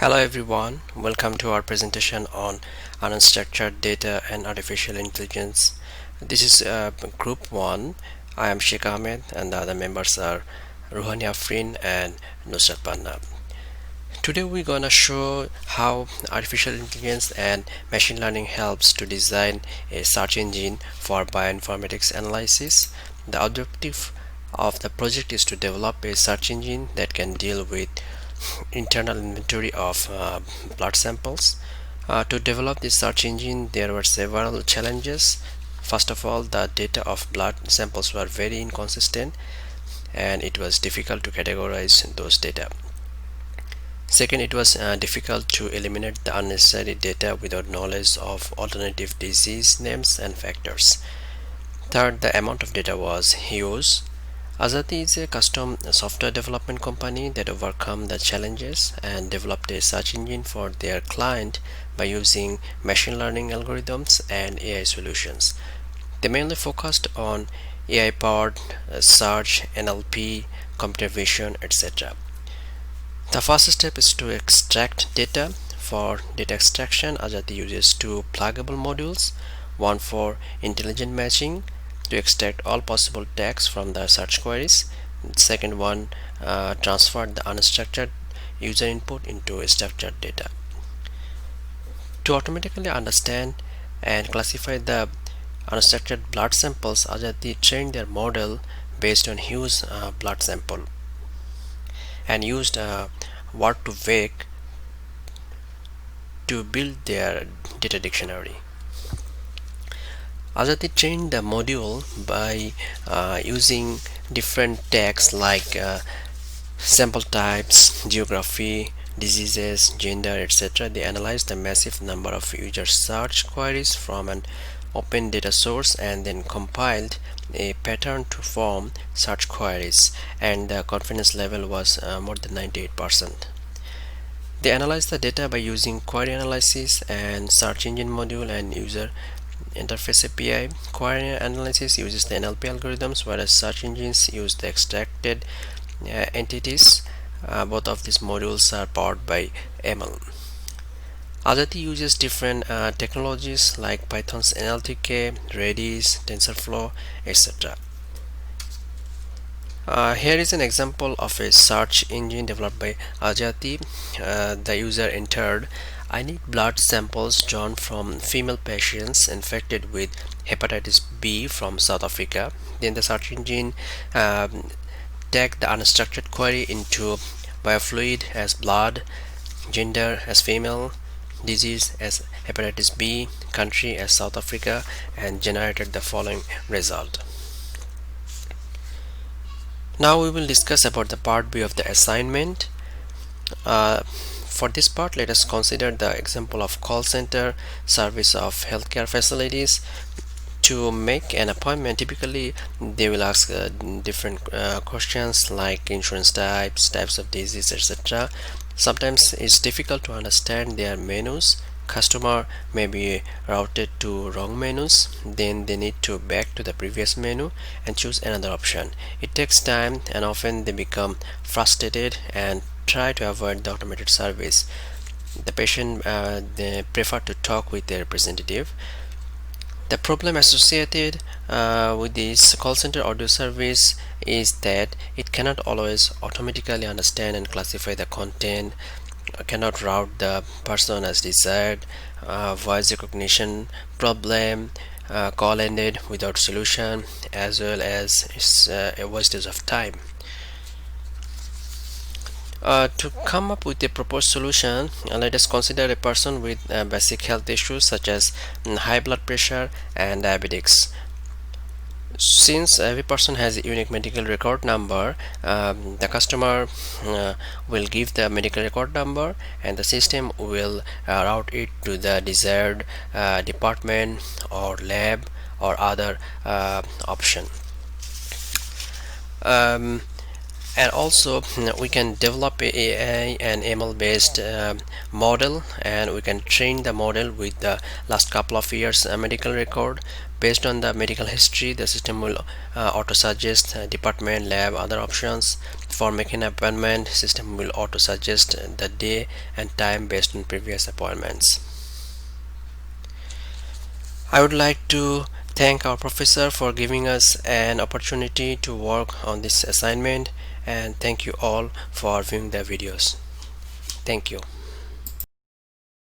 Hello everyone, welcome to our presentation on unstructured data and artificial intelligence. This is group 1. I am Sheikh Ahmed and the other members are Ruhani Afrin and Nusrat Panna. Today we're gonna show how artificial intelligence and machine learning helps to design a search engine for bioinformatics analysis. The objective of the project is to develop a search engine that can deal with internal inventory of blood samples. To develop this search engine, there were several challenges. First of all, the data of blood samples were very inconsistent and it was difficult to categorize those data. Second, it was difficult to eliminate the unnecessary data without knowledge of alternative disease names and factors. Third, the amount of data was huge. Azati is a custom software development company that overcome the challenges and developed a search engine for their client by using machine learning algorithms and AI solutions. They mainly focused on AI-powered search, NLP, computer vision, etc. The first step is to extract data. For data extraction, Azati uses two pluggable modules, one for intelligent matching to extract all possible tags from the search queries. The second one transferred the unstructured user input into structured data. To automatically understand and classify the unstructured blood samples, Ajati trained their model based on huge blood sample and used word to wake to build their data dictionary. Ajati trained the module by using different tags like sample types, geography, diseases, gender, etc. They analyzed the massive number of user search queries from an open data source and then compiled a pattern to form search queries, and the confidence level was more than 98%. They analyzed the data by using query analysis and search engine module and user interface API. Query analysis uses the NLP algorithms, whereas search engines use the extracted entities. Both of these modules are powered by ML. Ajati uses different technologies like Python's NLTK, Redis, TensorFlow, etc. Here is an example of a search engine developed by Ajati. The user entered, "I need blood samples drawn from female patients infected with hepatitis B from South Africa." Then the search engine tagged the unstructured query into biofluid as blood, gender as female, disease as hepatitis B, country as South Africa, and generated the following result. Now we will discuss about the part B of the assignment. For this part, let us consider the example of call center service of healthcare facilities. To make an appointment, typically they will ask different questions like insurance types of disease, etc. Sometimes it's difficult to understand their menus. Customer may be routed to wrong menus, then they need to back to the previous menu and choose another option. It takes time and often they become frustrated and try to avoid the automated service. The patient they prefer to talk with their representative. The problem associated with this call center audio service is that it cannot always automatically understand and classify the content, cannot route the person as desired, voice recognition problem, call ended without solution, as well as a wastage of time. To come up with a proposed solution, let us consider a person with basic health issues such as high blood pressure and diabetics. Since every person has a unique medical record number, the customer will give the medical record number and the system will route it to the desired department or lab or other option. And also we can develop a AI and ML based model, and we can train the model with the last couple of years medical record Based on the medical history, the system will auto suggest department, lab, other options. For making an appointment, system will auto suggest the day and time based on previous appointments. I would like to thank our professor for giving us an opportunity to work on this assignment, and thank you all for viewing the videos. Thank you.